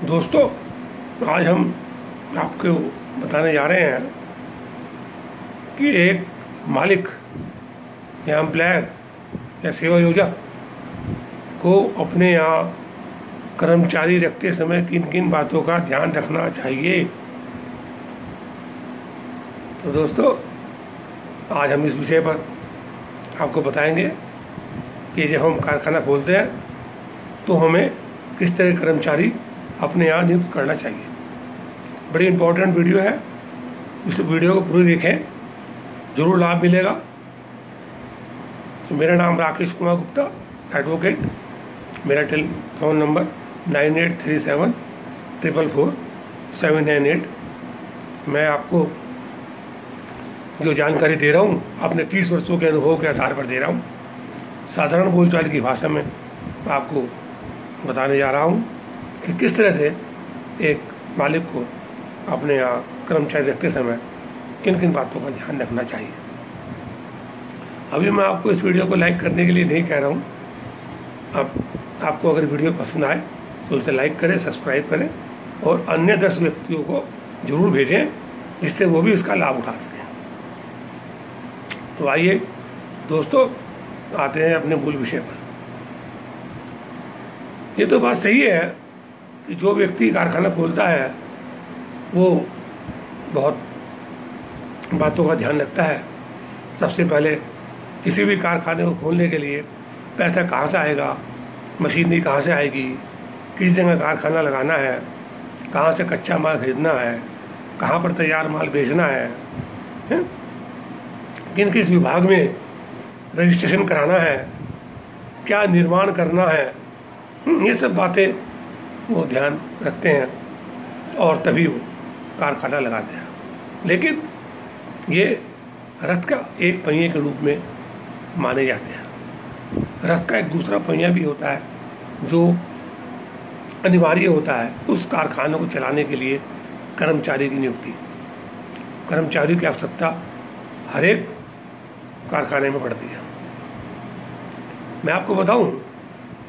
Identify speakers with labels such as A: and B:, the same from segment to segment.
A: दोस्तों, आज हम आपको बताने जा रहे हैं कि एक मालिक या एम्प्लॉयर या सेवा योजक को अपने यहाँ कर्मचारी रखते समय किन किन बातों का ध्यान रखना चाहिए। तो दोस्तों, आज हम इस विषय पर आपको बताएंगे कि जब हम कारखाना खोलते हैं तो हमें किस तरह कर्मचारी अपने यहाँ नियुक्त करना चाहिए। बड़ी इम्पोर्टेंट वीडियो है, इस वीडियो को पूरी देखें, ज़रूर लाभ मिलेगा। तो मेरा नाम राकेश कुमार गुप्ता, एडवोकेट। मेरा टेलीफोन नंबर 9837444798। मैं आपको जो जानकारी दे रहा हूँ अपने 30 वर्षों के अनुभव के आधार पर दे रहा हूँ। साधारण बोलचाल की भाषा में आपको बताने जा रहा हूँ कि किस तरह से एक मालिक को अपने यहाँ कर्मचारी रखते समय किन किन बातों का ध्यान रखना चाहिए। अभी मैं आपको इस वीडियो को लाइक करने के लिए नहीं कह रहा हूँ। अब आपको अगर वीडियो पसंद आए तो इसे लाइक करें, सब्सक्राइब करें और अन्य 10 व्यक्तियों को ज़रूर भेजें जिससे वो भी इसका लाभ उठा सकें। तो आइए दोस्तों, आते हैं अपने मूल विषय पर। ये तो बात सही है कि जो व्यक्ति कारखाना खोलता है वो बहुत बातों का ध्यान रखता है। सबसे पहले किसी भी कारखाने को खोलने के लिए पैसा कहाँ से आएगा, मशीनरी कहाँ से आएगी, किस जगह कारखाना लगाना है, कहाँ से कच्चा माल खरीदना है, कहाँ पर तैयार माल बेचना है, किन किस विभाग में रजिस्ट्रेशन कराना है, क्या निर्माण करना है, ये सब बातें वो ध्यान रखते हैं और तभी वो कारखाना लगाते हैं। लेकिन ये रथ का एक पहिए के रूप में माने जाते हैं। रथ का एक दूसरा पहिया भी होता है जो अनिवार्य होता है उस कारखाने को चलाने के लिए कर्मचारी की नियुक्ति। कर्मचारी की आवश्यकता हर एक कारखाने में पड़ती है। मैं आपको बताऊं,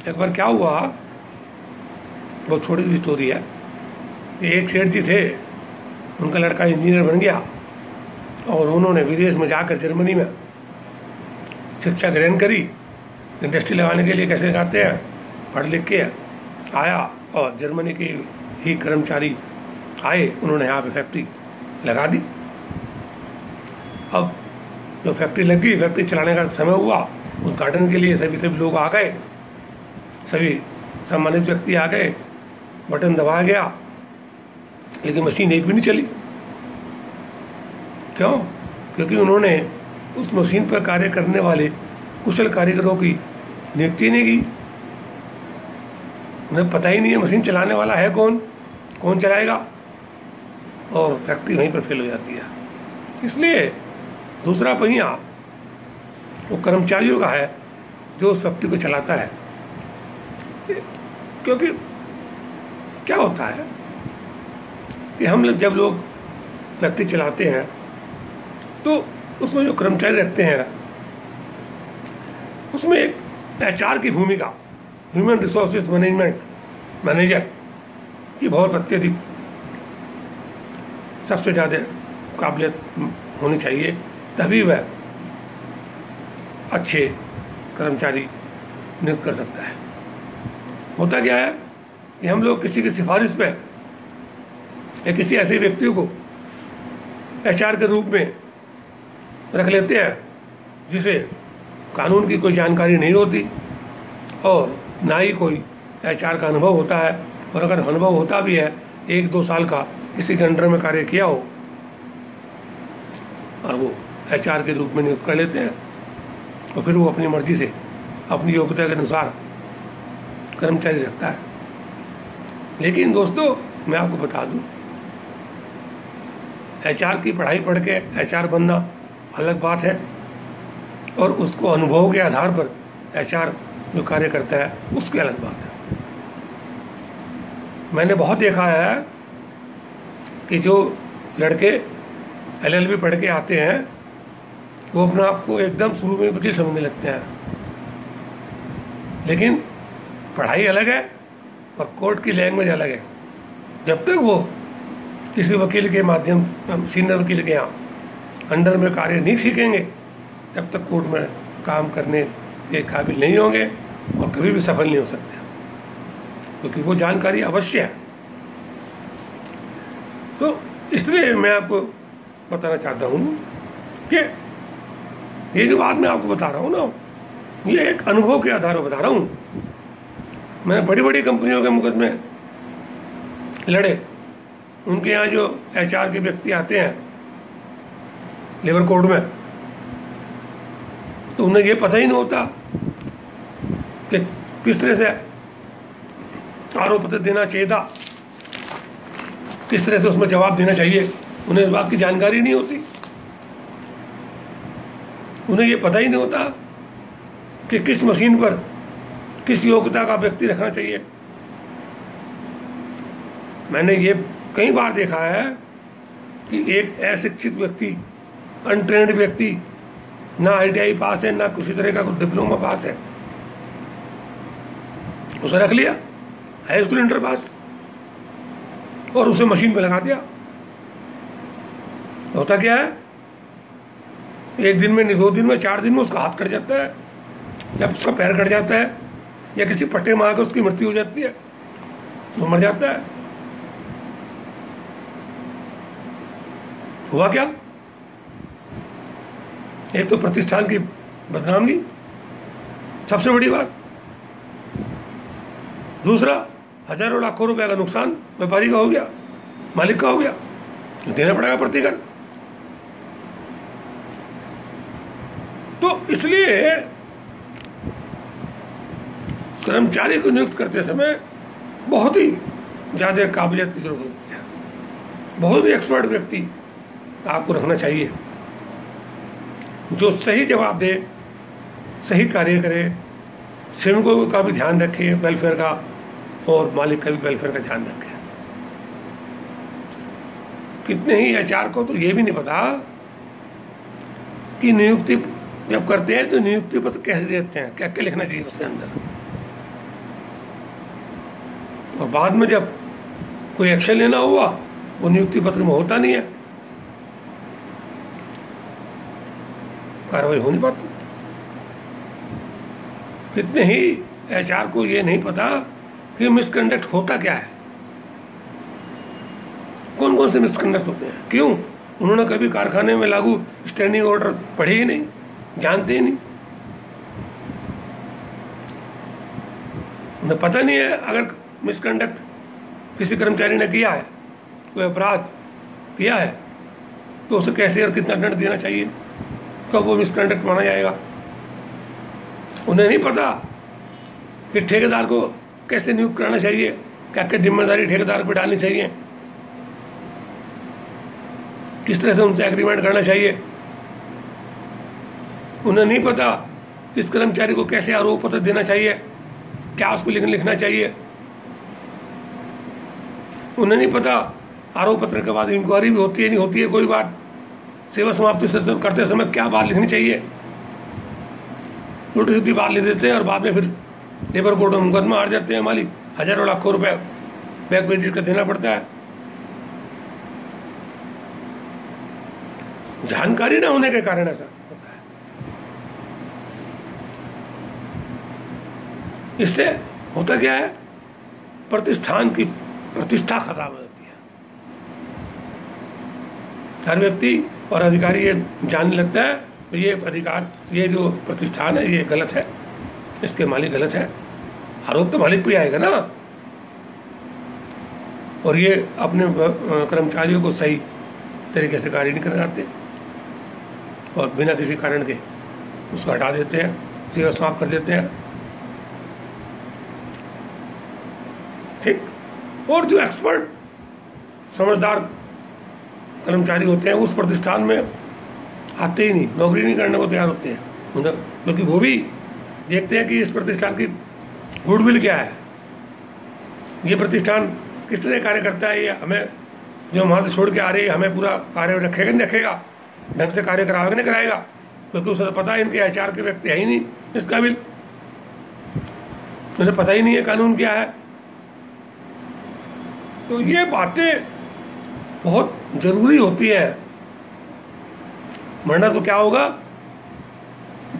A: एक बार क्या हुआ, बहुत छोटी सी स्टोरी है। एक सेठ जी थे, उनका लड़का इंजीनियर बन गया और उन्होंने विदेश में जाकर जर्मनी में शिक्षा ग्रहण करी। इंडस्ट्री लगाने के लिए कैसे लगाते हैं, पढ़ लिख के आया और जर्मनी के ही कर्मचारी आए, उन्होंने यहाँ पे फैक्ट्री लगा दी। अब जो फैक्ट्री लग गई, फैक्ट्री चलाने का समय हुआ, उद्घाटन के लिए सभी लोग आ गए, सभी सम्मानित व्यक्ति आ गए, बटन दबाया गया, लेकिन मशीन एक भी नहीं चली। क्यों? क्योंकि उन्होंने उस मशीन पर कार्य करने वाले कुशल कारीगरों की नियुक्ति नहीं की। उन्हें पता ही नहीं है मशीन चलाने वाला है कौन, कौन चलाएगा, और फैक्ट्री वहीं पर फेल हो जाती है। इसलिए दूसरा पहिया वो कर्मचारियों का है जो उस फैक्ट्री को चलाता है। क्योंकि क्या होता है कि हम लोग जब लोग फैक्ट्री चलाते हैं तो उसमें जो कर्मचारी रखते हैं उसमें एक HR की भूमिका, ह्यूमन रिसोर्सेज मैनेजमेंट मैनेजर की बहुत अत्यधिक सबसे ज़्यादा काबिलियत होनी चाहिए, तभी वह अच्छे कर्मचारी नियुक्त कर सकता है। होता क्या है कि हम लोग किसी की सिफारिश पे या किसी ऐसे व्यक्ति को HR के रूप में रख लेते हैं जिसे कानून की कोई जानकारी नहीं होती और ना ही कोई HR का अनुभव होता है, और अगर अनुभव होता भी है 1-2 साल का किसी के अंडर में कार्य किया हो, और वो HR के रूप में नियुक्त कर लेते हैं और फिर वो अपनी मर्जी से अपनी योग्यता के अनुसार कर्मचारी रखता है। लेकिन दोस्तों, मैं आपको बता दूं, HR की पढ़ाई पढ़ के HR बनना अलग बात है, और उसको अनुभव के आधार पर HR जो कार्य करता है उसकी अलग बात है। मैंने बहुत देखा है कि जो लड़के LLB पढ़ के आते हैं वो अपने आप को एकदम शुरू में वकील समझने लगते हैं, लेकिन पढ़ाई अलग है और कोर्ट की लैंग्वेज अलग है। जब तक वो किसी वकील के माध्यम, सीनियर वकील के यहाँ अंडर में कार्य नहीं सीखेंगे, तब तक कोर्ट में काम करने के काबिल नहीं होंगे और कभी भी सफल नहीं हो सकते, क्योंकि वो जानकारी अवश्य है। तो इसलिए मैं आपको बताना चाहता हूँ कि ये जो बात मैं आपको बता रहा हूँ ना, ये एक अनुभव के आधार पर बता रहा हूँ। मैंने बड़ी बड़ी कंपनियों के मुकदमे लड़े, उनके यहाँ जो HR के व्यक्ति आते हैं लेबर कोर्ट में, तो उन्हें ये पता ही नहीं होता कि किस तरह से आरोप पत्र देना चाहिए था, किस तरह से उसमें जवाब देना चाहिए। उन्हें इस बात की जानकारी नहीं होती। उन्हें ये पता ही नहीं होता कि किस मशीन पर किस योग्यता का व्यक्ति रखना चाहिए। मैंने ये कई बार देखा है कि एक अशिक्षित व्यक्ति, अनट्रेंड व्यक्ति, ना ITI पास है, ना किसी तरह का डिप्लोमा पास है, उसे रख लिया, हाई स्कूल इंटर पास, और उसे मशीन पे लगा दिया। होता क्या है, एक दिन में नहीं, 2 दिन में, 4 दिन में उसका हाथ कट जाता है, या उसका पैर कट जाता है, या किसी पट्टे मार के उसकी मृत्यु हो जाती है, वो मर जाता है। हुआ क्या? एक तो प्रतिष्ठान की बदनामी, सबसे बड़ी बात। दूसरा, हजारों लाखों रुपए का नुकसान व्यापारी का हो गया, मालिक का हो गया, देना पड़ेगा प्रतिकर। तो इसलिए कर्मचारी को नियुक्त करते समय बहुत ही ज़्यादा काबिलियत की जरूरत होती है, बहुत ही एक्सपर्ट व्यक्ति आपको रखना चाहिए, जो सही जवाब दे, सही कार्य करे, श्रमिकों का भी ध्यान रखे, वेलफेयर का, और मालिक का भी वेलफेयर का ध्यान रखे। कितने ही HR को तो ये भी नहीं पता कि नियुक्ति जब करते हैं तो नियुक्ति पत्र कैसे देते हैं, क्या क्या लिखना चाहिए उसके अंदर, और बाद में जब कोई एक्शन लेना हुआ वो नियुक्ति पत्र में होता नहीं है, कार्रवाई हो नहीं पाती। कितने ही HR को ये नहीं पता कि मिसकंडक्ट होता क्या है, कौन कौन से मिसकंडक्ट होते हैं, क्यों? उन्होंने कभी कारखाने में लागू स्टैंडिंग ऑर्डर पढ़े ही नहीं, जानते ही नहीं, उन्हें पता नहीं है। अगर मिसकंडक्ट किसी कर्मचारी ने किया है, कोई अपराध किया है, तो उसे कैसे और कितना दंड देना चाहिए, कब वो मिसकंडक्ट माना जाएगा। उन्हें नहीं पता कि ठेकेदार को कैसे नियुक्त कराना चाहिए, क्या क्या जिम्मेदारी ठेकेदार पर डालनी चाहिए, किस तरह से उनसे एग्रीमेंट करना चाहिए। उन्हें नहीं पता किस कर्मचारी को कैसे आरोप पत्र देना चाहिए, क्या उसको लिखना चाहिए। उन्हें नहीं पता आरोप पत्र के बाद इंक्वायरी भी होती है, नहीं होती है कोई बात, सेवा समाप्ति से करते समय क्या बात लिखनी चाहिए। उल्टी सीधी बात लिख देते हैं और बाद में फिर लेबर कोर्ट में मुकदमा हार जाते हैं मालिक, हजारों लाखों रुपए बैक पेजेस का देना पड़ता है। जानकारी ना होने के कारण ऐसा होता है। इससे होता क्या है, प्रतिष्ठान की प्रतिष्ठा खराब हो जाती है। हर व्यक्ति और अधिकारी ये जानने लगता है तो ये अधिकार, ये जो प्रतिष्ठान है ये गलत है, इसके मालिक गलत है, आरोप तो मालिक पे आएगा ना। और ये अपने कर्मचारियों को सही तरीके से कार्य नहीं कराते और बिना किसी कारण के उसको हटा देते हैं, सेवा समाप्त कर देते हैं। ठीक। और जो एक्सपर्ट समझदार कर्मचारी होते हैं उस प्रतिष्ठान में आते ही नहीं, नौकरी नहीं करने को तैयार होते हैं, क्योंकि वो भी देखते हैं कि इस प्रतिष्ठान की गुडविल क्या है, ये प्रतिष्ठान किस तरह कार्य करता है, ये हमें जो वहाँ से छोड़ के आ रही है हमें पूरा कार्य रखेगा नहीं रखेगा, ढंग से कार्य कराएगा नहीं कराएगा, क्योंकि उसे पता है इनके HR के व्यक्ति है ही नहीं इस काबिल, उन्हें पता ही नहीं है कानून क्या है। तो ये बातें बहुत ज़रूरी होती हैं, वरना तो क्या होगा,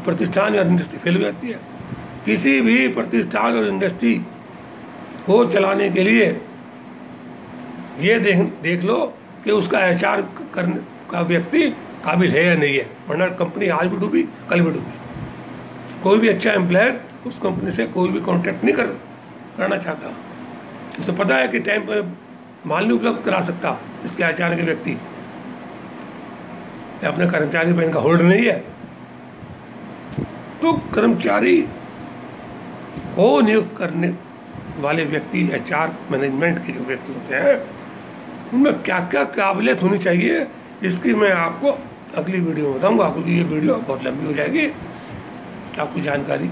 A: प्रतिष्ठान या इंडस्ट्री फेल हो जाती है। किसी भी प्रतिष्ठान और इंडस्ट्री को चलाने के लिए ये देख लो कि उसका HR करने का व्यक्ति काबिल है या नहीं है, वरना कंपनी आज भी डूबी कल भी डूबी। कोई भी अच्छा एम्प्लॉयर उस कंपनी से कोई भी कॉन्ट्रैक्ट नहीं करना चाहता। उसे पता है कि टाइम पर माल नहीं उपलब्ध करा सकता इसके HR के व्यक्ति, अपने कर्मचारी पर इनका होल्ड नहीं है। तो कर्मचारी को नियुक्त करने वाले व्यक्ति, HR मैनेजमेंट के जो व्यक्ति होते हैं, उनमें क्या क्या काबिलियत होनी चाहिए, इसकी मैं आपको अगली वीडियो में बताऊंगा, क्योंकि ये वीडियो बहुत लंबी हो जाएगी, आपको जानकारी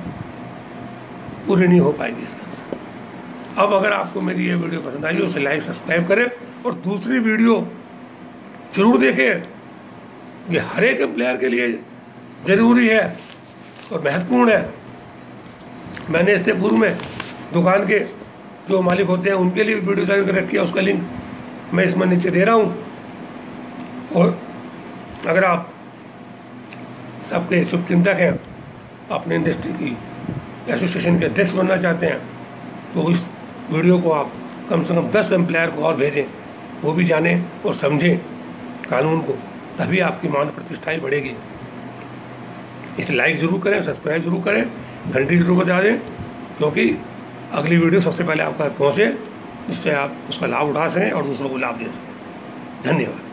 A: पूरी नहीं हो पाएगी इसके अंदर। अब अगर आपको मेरी ये वीडियो पसंद आई, उसे लाइक सब्सक्राइब करें और दूसरी वीडियो जरूर देखें। ये हर एक एम्प्लॉयर के लिए ज़रूरी है और महत्वपूर्ण है। मैंने इससे पूर्व में दुकान के जो मालिक होते हैं उनके लिए वीडियो तैयार कर रखी है, उसका लिंक मैं इसमें नीचे दे रहा हूँ। और अगर आप सबके शुभचिंतक हैं, अपने इंडस्ट्री की एसोसिएशन के अध्यक्ष बनना चाहते हैं, तो इस वीडियो को आप कम से कम 10 एम्प्लॉयर को और भेजें, वो भी जानें और समझें कानून को, तभी आपकी मान प्रतिष्ठा ही बढ़ेगी। इसे लाइक ज़रूर करें, सब्सक्राइब जरूर करें, घंटी जरूर बजा दें, क्योंकि अगली वीडियो सबसे पहले आपके पास पहुँचे, जिससे आप उसका लाभ उठा सकें और दूसरों को लाभ दे सकें। धन्यवाद।